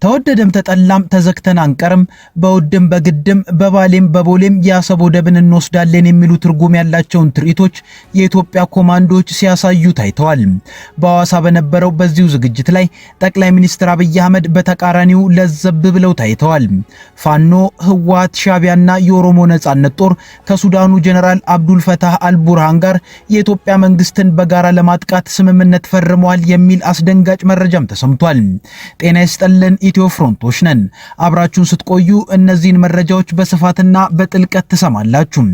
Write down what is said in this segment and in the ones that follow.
ተወደደም ተጠላም ተዘክተን አንቀርም በውድም በግድም በባሌም በቦሌም የአሰብ ወደብን እንወስዳለን የሚሉ ትርጉም ያላቸውን ትርኢቶች የኢትዮጵያ ኮማንዶዎች ሲያሳዩ ታይተዋል። በሐዋሳ በነበረው በዚሁ ዝግጅት ላይ ጠቅላይ ሚኒስትር አብይ አህመድ በተቃራኒው ለዘብ ብለው ታይተዋል። ፋኖ፣ ህወሓት፣ ሻዕቢያና የኦሮሞ ነጻነት ጦር ከሱዳኑ ጀነራል አብዱል ፈታህ አልቡርሃን ጋር የኢትዮጵያ መንግስትን በጋራ ለማጥቃት ስምምነት ፈርመዋል የሚል አስደንጋጭ መረጃም ተሰምቷል። ጤና ይስጥልን ኢትዮ ፍሮንቶች ነን። አብራችሁን ስትቆዩ እነዚህን መረጃዎች በስፋትና በጥልቀት ትሰማላችሁ።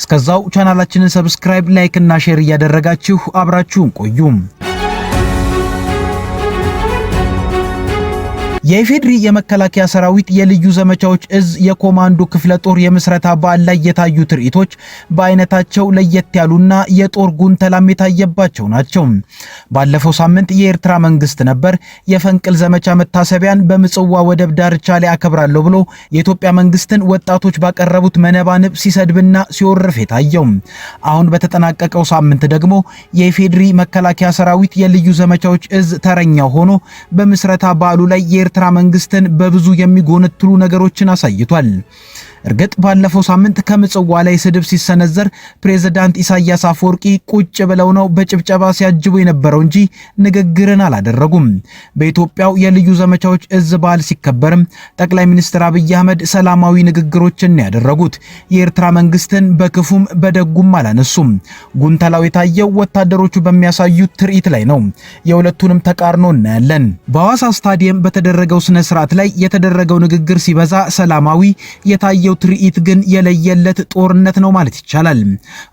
እስከዛው ቻናላችንን ሰብስክራይብ፣ ላይክ እና ሼር እያደረጋችሁ አብራችሁን ቆዩ። የኢፌድሪ የመከላከያ ሰራዊት የልዩ ዘመቻዎች እዝ የኮማንዶ ክፍለ ጦር የምስረታ በዓል ላይ የታዩ ትርኢቶች በአይነታቸው ለየት ያሉና የጦር ጉንተላም የታየባቸው ናቸው። ባለፈው ሳምንት የኤርትራ መንግስት ነበር የፈንቅል ዘመቻ መታሰቢያን በምጽዋ ወደብ ዳርቻ ላይ አከብራለሁ ብሎ የኢትዮጵያ መንግስትን ወጣቶች ባቀረቡት መነባንብ ሲሰድብና ሲወርፍ የታየው። አሁን በተጠናቀቀው ሳምንት ደግሞ የኢፌድሪ መከላከያ ሰራዊት የልዩ ዘመቻዎች እዝ ተረኛው ሆኖ በምስረታ በዓሉ ላይ የኤርትራ መንግስትን በብዙ የሚጎነትሉ ነገሮችን አሳይቷል። እርግጥ ባለፈው ሳምንት ከምጽዋ ላይ ስድብ ሲሰነዘር ፕሬዝዳንት ኢሳያስ አፈወርቂ ቁጭ ብለው ነው በጭብጨባ ሲያጅቡ የነበረው እንጂ ንግግርን አላደረጉም። በኢትዮጵያው የልዩ ዘመቻዎች እዝ በዓል ሲከበርም ጠቅላይ ሚኒስትር አብይ አህመድ ሰላማዊ ንግግሮችን ያደረጉት የኤርትራ መንግስትን በክፉም በደጉም አላነሱም። ጉንተላው የታየው ወታደሮቹ በሚያሳዩት ትርኢት ላይ ነው። የሁለቱንም ተቃርኖ እናያለን። በሐዋሳ ስታዲየም በተደረገው ስነ ስርዓት ላይ የተደረገው ንግግር ሲበዛ ሰላማዊ የታየው ትርኢት ግን የለየለት ጦርነት ነው ማለት ይቻላል።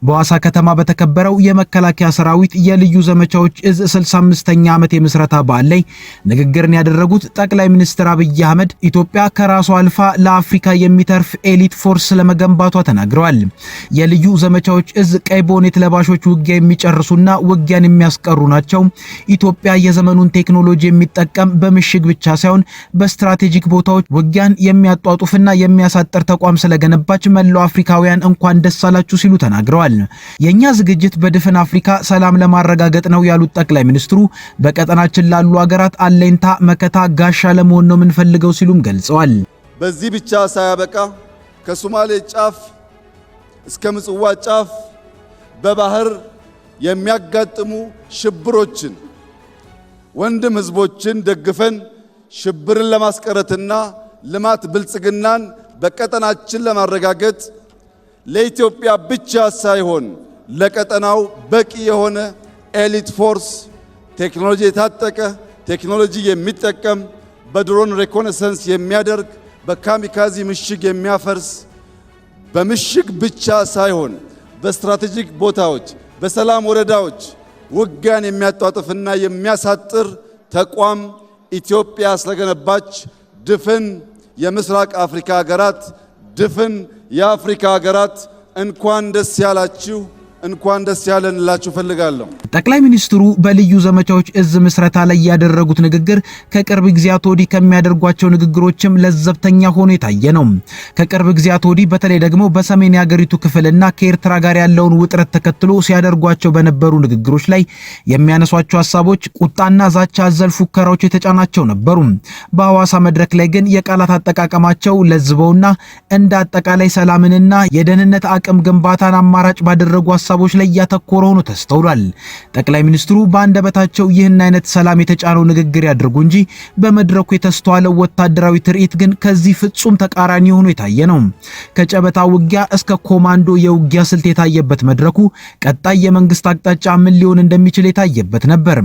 በሐዋሳ ከተማ በተከበረው የመከላከያ ሰራዊት የልዩ ዘመቻዎች እዝ 65ኛ ዓመት የምስረታ በዓል ላይ ንግግርን ያደረጉት ጠቅላይ ሚኒስትር አብይ አህመድ ኢትዮጵያ ከራሷ አልፋ ለአፍሪካ የሚተርፍ ኤሊት ፎርስ ለመገንባቷ ተናግረዋል። የልዩ ዘመቻዎች እዝ ቀይ ቦኔት ለባሾች ውጊያ የሚጨርሱና ውጊያን የሚያስቀሩ ናቸው። ኢትዮጵያ የዘመኑን ቴክኖሎጂ የሚጠቀም በምሽግ ብቻ ሳይሆን በስትራቴጂክ ቦታዎች ውጊያን የሚያጧጡፍና የሚያሳጥር ተቋም ስለገነባች መላው አፍሪካውያን እንኳን ደስ አላችሁ ሲሉ ተናግረዋል። የኛ ዝግጅት በድፍን አፍሪካ ሰላም ለማረጋገጥ ነው ያሉት ጠቅላይ ሚኒስትሩ በቀጠናችን ላሉ ሀገራት አለኝታ፣ መከታ፣ ጋሻ ለመሆን ነው የምንፈልገው ሲሉም ገልጸዋል። በዚህ ብቻ ሳያበቃ ከሶማሌ ጫፍ እስከ ምጽዋ ጫፍ በባህር የሚያጋጥሙ ሽብሮችን ወንድም ህዝቦችን ደግፈን ሽብርን ለማስቀረትና ልማት ብልጽግናን በቀጠናችን ለማረጋገጥ ለኢትዮጵያ ብቻ ሳይሆን ለቀጠናው በቂ የሆነ ኤሊት ፎርስ ቴክኖሎጂ የታጠቀ ቴክኖሎጂ የሚጠቀም በድሮን ሬኮኔሰንስ የሚያደርግ በካሚካዚ ምሽግ የሚያፈርስ በምሽግ ብቻ ሳይሆን በስትራቴጂክ ቦታዎች በሰላም ወረዳዎች ውጊያን የሚያጧጥፍና የሚያሳጥር ተቋም ኢትዮጵያ ስለገነባች ድፍን የምስራቅ አፍሪካ ሀገራት ድፍን የአፍሪካ ሀገራት እንኳን ደስ ያላችሁ እንኳን ደስ ያለንላችሁ ፈልጋለሁ። ጠቅላይ ሚኒስትሩ በልዩ ዘመቻዎች እዝ ምስረታ ላይ ያደረጉት ንግግር ከቅርብ ጊዜያት ወዲህ ከሚያደርጓቸው ንግግሮችም ለዘብተኛ ሆኖ የታየ ነው። ከቅርብ ጊዜያት ወዲህ በተለይ ደግሞ በሰሜን የሀገሪቱ ክፍልና ከኤርትራ ጋር ያለውን ውጥረት ተከትሎ ሲያደርጓቸው በነበሩ ንግግሮች ላይ የሚያነሷቸው ሐሳቦች ቁጣና ዛቻ አዘል ፉከራዎች የተጫናቸው ነበሩ። በሐዋሳ መድረክ ላይ ግን የቃላት አጠቃቀማቸው ለዝበውና እንደ አጠቃላይ ሰላምንና የደህንነት አቅም ግንባታን አማራጭ ባደረጉ ሐሳቦች ላይ ያተኮረ ሆኖ ተስተውሏል። ጠቅላይ ሚኒስትሩ በአንደበታቸው ይህን አይነት ሰላም የተጫነው ንግግር ያድርጉ እንጂ በመድረኩ የተስተዋለው ወታደራዊ ትርኢት ግን ከዚህ ፍጹም ተቃራኒ ሆኖ የታየ ነው። ከጨበታ ውጊያ እስከ ኮማንዶ የውጊያ ስልት የታየበት መድረኩ ቀጣይ የመንግስት አቅጣጫ ምን ሊሆን እንደሚችል የታየበት ነበር።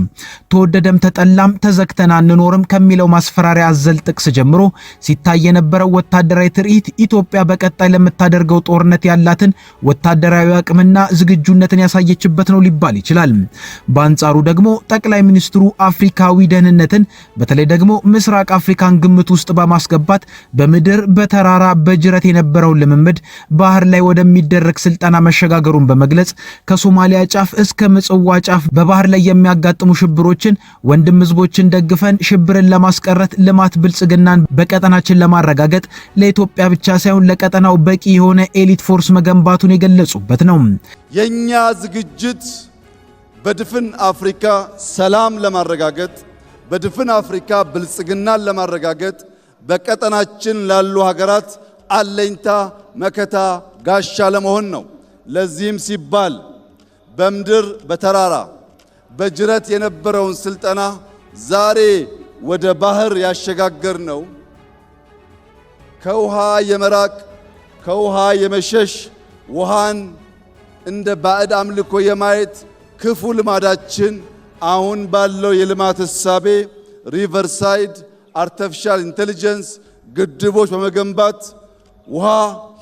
ተወደደም ተጠላም ተዘክተን አንኖርም ከሚለው ማስፈራሪያ አዘል ጥቅስ ጀምሮ ሲታይ የነበረው ወታደራዊ ትርኢት ኢትዮጵያ በቀጣይ ለምታደርገው ጦርነት ያላትን ወታደራዊ አቅምና ዝግጁነትን ያሳየችበት ነው ሊባል ይችላል። በአንጻሩ ደግሞ ጠቅላይ ሚኒስትሩ አፍሪካዊ ደህንነትን በተለይ ደግሞ ምስራቅ አፍሪካን ግምት ውስጥ በማስገባት በምድር በተራራ በጅረት የነበረውን ልምምድ ባህር ላይ ወደሚደረግ ስልጠና መሸጋገሩን በመግለጽ ከሶማሊያ ጫፍ እስከ ምጽዋ ጫፍ በባህር ላይ የሚያጋጥሙ ሽብሮችን ወንድም ህዝቦችን ደግፈን ሽብርን ለማስቀረት ልማት ብልጽግናን በቀጠናችን ለማረጋገጥ ለኢትዮጵያ ብቻ ሳይሆን ለቀጠናው በቂ የሆነ ኤሊት ፎርስ መገንባቱን የገለጹበት ነው። የኛ ዝግጅት በድፍን አፍሪካ ሰላም ለማረጋገጥ በድፍን አፍሪካ ብልጽግናን ለማረጋገጥ በቀጠናችን ላሉ ሀገራት አለኝታ መከታ ጋሻ ለመሆን ነው። ለዚህም ሲባል በምድር በተራራ በጅረት የነበረውን ስልጠና ዛሬ ወደ ባህር ያሸጋገር ነው። ከውሃ የመራቅ ከውሃ የመሸሽ ውሃን እንደ ባዕድ አምልኮ የማየት ክፉ ልማዳችን አሁን ባለው የልማት እሳቤ ሪቨርሳይድ አርቲፊሻል ኢንተለጀንስ ግድቦች በመገንባት ውሃ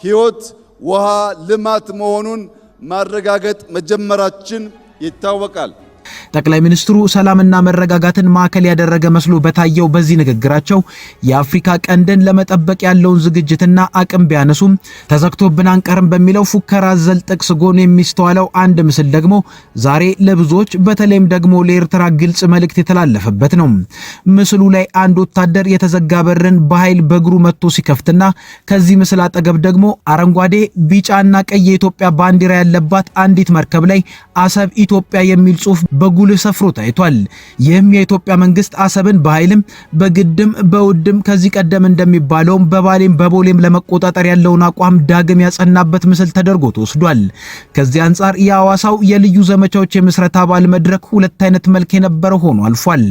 ሕይወት ውሃ ልማት መሆኑን ማረጋገጥ መጀመራችን ይታወቃል። ጠቅላይ ሚኒስትሩ ሰላምና መረጋጋትን ማዕከል ያደረገ መስሎ በታየው በዚህ ንግግራቸው የአፍሪካ ቀንድን ለመጠበቅ ያለውን ዝግጅትና አቅም ቢያነሱም ተዘግቶብን አንቀርም በሚለው ፉከራ ዘል ጥቅስ ጎን የሚስተዋለው አንድ ምስል ደግሞ ዛሬ ለብዙዎች በተለይም ደግሞ ለኤርትራ ግልጽ መልእክት የተላለፈበት ነው። ምስሉ ላይ አንድ ወታደር የተዘጋ በርን በኃይል በእግሩ መጥቶ ሲከፍትና ከዚህ ምስል አጠገብ ደግሞ አረንጓዴ ቢጫና ቀይ የኢትዮጵያ ባንዲራ ያለባት አንዲት መርከብ ላይ አሰብ ኢትዮጵያ የሚል ጽሑፍ በጉልህ ሰፍሮ ታይቷል። ይህም የኢትዮጵያ መንግስት አሰብን በኃይልም በግድም በውድም ከዚህ ቀደም እንደሚባለው በባሌም በቦሌም ለመቆጣጠር ያለውን አቋም ዳግም ያጸናበት ምስል ተደርጎ ተወስዷል። ከዚህ አንጻር የሐዋሳው የልዩ ዘመቻዎች የምስረታ አባል መድረክ ሁለት አይነት መልክ የነበረው ሆኖ አልፏል።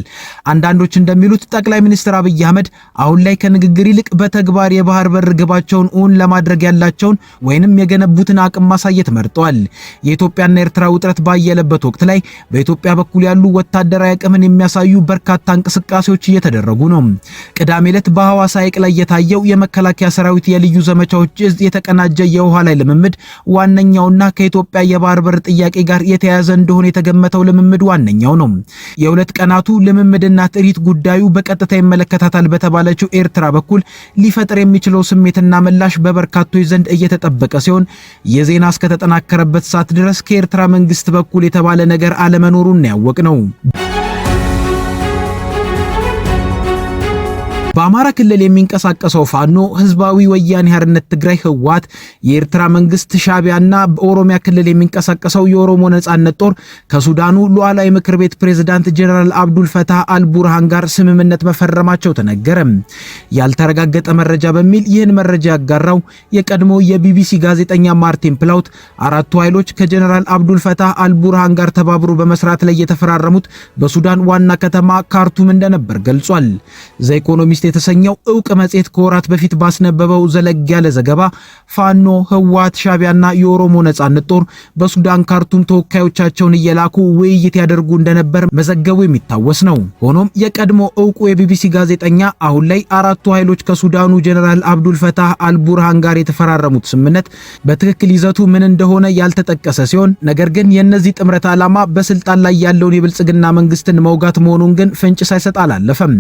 አንዳንዶች እንደሚሉት ጠቅላይ ሚኒስትር አብይ አህመድ አሁን ላይ ከንግግር ይልቅ በተግባር የባህር በር ግባቸውን እውን ለማድረግ ያላቸውን ወይንም የገነቡትን አቅም ማሳየት መርጠዋል። የኢትዮጵያና ኤርትራ ውጥረት ባየለበት ወቅት ላይ በኢትዮጵያ በኩል ያሉ ወታደራዊ አቅምን የሚያሳዩ በርካታ እንቅስቃሴዎች እየተደረጉ ነው። ቅዳሜ ዕለት በሐዋሳ ሐይቅ ላይ የታየው የመከላከያ ሰራዊት የልዩ ዘመቻዎች እዝ የተቀናጀ የውሃ ላይ ልምምድ ዋነኛውና ከኢትዮጵያ የባህር በር ጥያቄ ጋር የተያያዘ እንደሆነ የተገመተው ልምምድ ዋነኛው ነው። የሁለት ቀናቱ ልምምድና ትርኢት ጉዳዩ በቀጥታ ይመለከታታል በተባለችው ኤርትራ በኩል ሊፈጥር የሚችለው ስሜትና ምላሽ በበርካቶች ዘንድ እየተጠበቀ ሲሆን የዜና እስከተጠናከረበት ሰዓት ድረስ ከኤርትራ መንግስት በኩል የተባለ ነገር አለመኖሩን ያወቅነው። በአማራ ክልል የሚንቀሳቀሰው ፋኖ ህዝባዊ ወያኔ ሓርነት ትግራይ ህወሓት የኤርትራ መንግስት ሻቢያና በኦሮሚያ ክልል የሚንቀሳቀሰው የኦሮሞ ነጻነት ጦር ከሱዳኑ ሉዓላዊ ምክር ቤት ፕሬዝዳንት ጀነራል አብዱል ፈታህ አልቡርሃን ጋር ስምምነት መፈረማቸው ተነገረ። ያልተረጋገጠ መረጃ በሚል ይህን መረጃ ያጋራው የቀድሞ የቢቢሲ ጋዜጠኛ ማርቲን ፕላውት አራቱ ኃይሎች ከጀነራል አብዱል ፈታህ አልቡርሃን ጋር ተባብሮ በመስራት ላይ የተፈራረሙት በሱዳን ዋና ከተማ ካርቱም እንደነበር ገልጿል። ዘ ኢኮኖሚስት የተሰኘው ዕውቅ መጽሔት ከወራት በፊት ባስነበበው ዘለግ ያለ ዘገባ ፋኖ ህወሓት ሻቢያና የኦሮሞ ነጻነት ጦር በሱዳን ካርቱም ተወካዮቻቸውን እየላኩ ውይይት ያደርጉ እንደነበር መዘገቡ የሚታወስ ነው። ሆኖም የቀድሞ ዕውቁ የቢቢሲ ጋዜጠኛ አሁን ላይ አራቱ ኃይሎች ከሱዳኑ ጀነራል አብዱል ፈታህ አልቡርሃን ጋር የተፈራረሙት ስምምነት በትክክል ይዘቱ ምን እንደሆነ ያልተጠቀሰ ሲሆን ነገር ግን የነዚህ ጥምረት ዓላማ በስልጣን ላይ ያለውን የብልጽግና መንግስትን መውጋት መሆኑን ግን ፍንጭ ሳይሰጥ አላለፈም።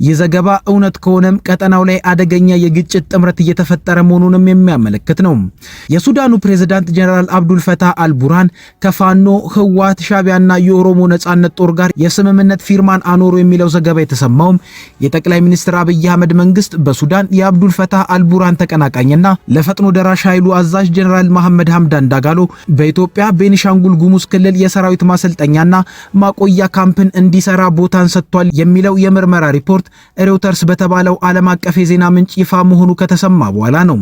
ይህ ዘገባ እውነት ከሆነም ቀጠናው ላይ አደገኛ የግጭት ጥምረት እየተፈጠረ መሆኑንም የሚያመለክት ነው። የሱዳኑ ፕሬዝዳንት ጀነራል አብዱል ፈታህ አልቡርሃን ከፋኖ ህወሓት ሻቢያና የኦሮሞ ነጻነት ጦር ጋር የስምምነት ፊርማን አኖሩ የሚለው ዘገባ የተሰማውም የጠቅላይ ሚኒስትር አብይ አህመድ መንግስት በሱዳን የአብዱል ፈታህ አልቡርሃን ተቀናቃኝና ለፈጥኖ ደራሽ ኃይሉ አዛዥ ጀነራል መሐመድ ሐምዳን ዳጋሎ በኢትዮጵያ ቤኒሻንጉል ጉሙዝ ክልል የሰራዊት ማሰልጠኛና ማቆያ ካምፕን እንዲሰራ ቦታን ሰጥቷል የሚለው የምርመራ ሪፖርት ሬውተርስ በተባለው ዓለም አቀፍ የዜና ምንጭ ይፋ መሆኑ ከተሰማ በኋላ ነው።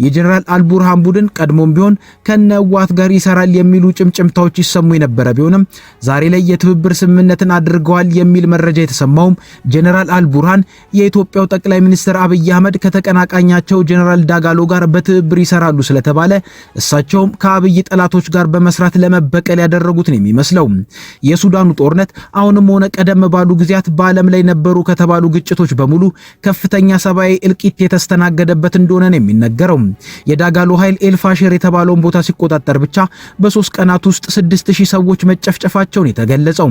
የጀነራል አልቡርሃን ቡድን ቀድሞም ቢሆን ከነህወሓት ጋር ይሰራል የሚሉ ጭምጭምታዎች ይሰሙ የነበረ ቢሆንም ዛሬ ላይ የትብብር ስምምነትን አድርገዋል የሚል መረጃ የተሰማውም ጀነራል አልቡርሃን የኢትዮጵያው ጠቅላይ ሚኒስትር አብይ አህመድ ከተቀናቃኛቸው ጀነራል ዳጋሎ ጋር በትብብር ይሰራሉ ስለተባለ እሳቸውም ከአብይ ጠላቶች ጋር በመስራት ለመበቀል ያደረጉት ነው የሚመስለው። የሱዳኑ ጦርነት አሁንም ሆነ ቀደም ባሉ ጊዜያት በዓለም ላይ ነበሩ ከተባሉ ግጭቶች በሙሉ ከፍተኛ ሰብአዊ እልቂት የተስተናገደበት እንደሆነ ነው የሚነገረው። የዳጋሎ ኃይል ኤልፋሽር የተባለውን ቦታ ሲቆጣጠር ብቻ በ3 ቀናት ውስጥ 6000 ሰዎች መጨፍጨፋቸውን የተገለጸው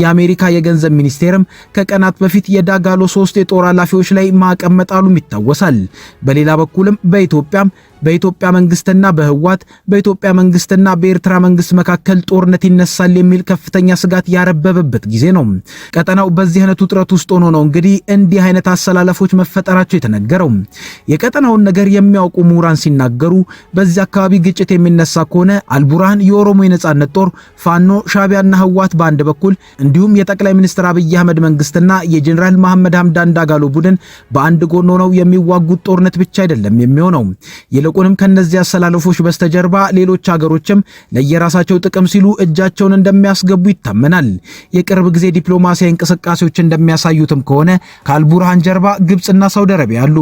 የአሜሪካ የገንዘብ ሚኒስቴርም ከቀናት በፊት የዳጋሎ 3 የጦር ኃላፊዎች ላይ ማዕቀብ መጣሉም ይታወሳል። በሌላ በኩልም በኢትዮጵያም በኢትዮጵያ መንግስትና በህዋት በኢትዮጵያ መንግስትና በኤርትራ መንግስት መካከል ጦርነት ይነሳል የሚል ከፍተኛ ስጋት ያረበበበት ጊዜ ነው። ቀጠናው በዚህ አይነት ውጥረት ውስጥ ሆኖ ነው እንግዲህ እንዲህ አይነት አሰላለፎች መፈጠራቸው የተነገረው። የቀጠናውን ነገር የሚያውቁ ምሁራን ሲናገሩ በዚህ አካባቢ ግጭት የሚነሳ ከሆነ አልቡርሃን የኦሮሞ የነጻነት ጦር፣ ፋኖ፣ ሻቢያና ህዋት በአንድ በኩል እንዲሁም የጠቅላይ ሚኒስትር አብይ አህመድ መንግስትና የጀነራል መሐመድ ሐምዳን ዳጋሎ ቡድን በአንድ ጎን ሆነው የሚዋጉት ጦርነት ብቻ አይደለም የሚሆነው። ይልቁንም ከነዚህ አሰላለፎች በስተጀርባ ሌሎች ሀገሮችም ለየራሳቸው ጥቅም ሲሉ እጃቸውን እንደሚያስገቡ ይታመናል። የቅርብ ጊዜ ዲፕሎማሲያዊ እንቅስቃሴዎች እንደሚያሳዩትም ከሆነ ከአልቡርሃን ጀርባ ግብጽና ሳውዲ አረቢያ አሉ።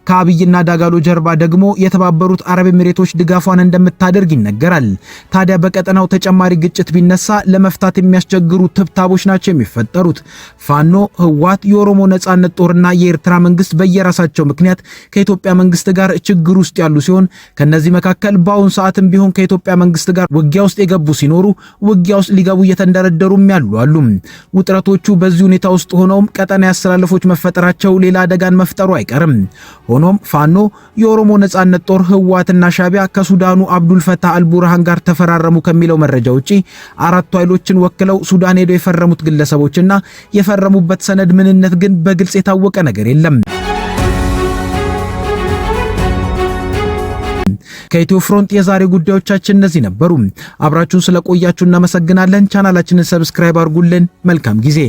ከአብይና ዳጋሎ ጀርባ ደግሞ የተባበሩት አረብ ኤሚሬቶች ድጋፏን እንደምታደርግ ይነገራል። ታዲያ በቀጠናው ተጨማሪ ግጭት ቢነሳ ለመፍታት የሚያስቸግሩ ትብታቦች ናቸው የሚፈጠሩት። ፋኖ፣ ህዋት፣ የኦሮሞ ነጻነት ጦርና የኤርትራ መንግስት በየራሳቸው ምክንያት ከኢትዮጵያ መንግስት ጋር ችግር ውስጥ ያሉ ሲሆን ከነዚህ መካከል በአሁን ሰዓትም ቢሆን ከኢትዮጵያ መንግስት ጋር ውጊያ ውስጥ የገቡ ሲኖሩ ውጊያ ውስጥ ሊገቡ እየተንደረደሩም ያሉ አሉ። ውጥረቶቹ በዚህ ሁኔታ ውስጥ ሆነውም ቀጠና ያስተላለፎች መፈጠራቸው ሌላ አደጋን መፍጠሩ አይቀርም። ሆኖም ፋኖ፣ የኦሮሞ ነጻነት ጦር፣ ህዋትና ሻቢያ ከሱዳኑ አብዱል ፈታህ አልቡርሃን ጋር ተፈራረሙ ከሚለው መረጃ ውጪ አራቱ ኃይሎችን ወክለው ሱዳን ሄደው የፈረሙት ግለሰቦችና የፈረሙበት ሰነድ ምንነት ግን በግልጽ የታወቀ ነገር የለም። ከኢትዮ ፍሮንት የዛሬ ጉዳዮቻችን እነዚህ ነበሩ። አብራችሁን ስለቆያችሁ እናመሰግናለን። ቻናላችንን ሰብስክራይብ አድርጉልን። መልካም ጊዜ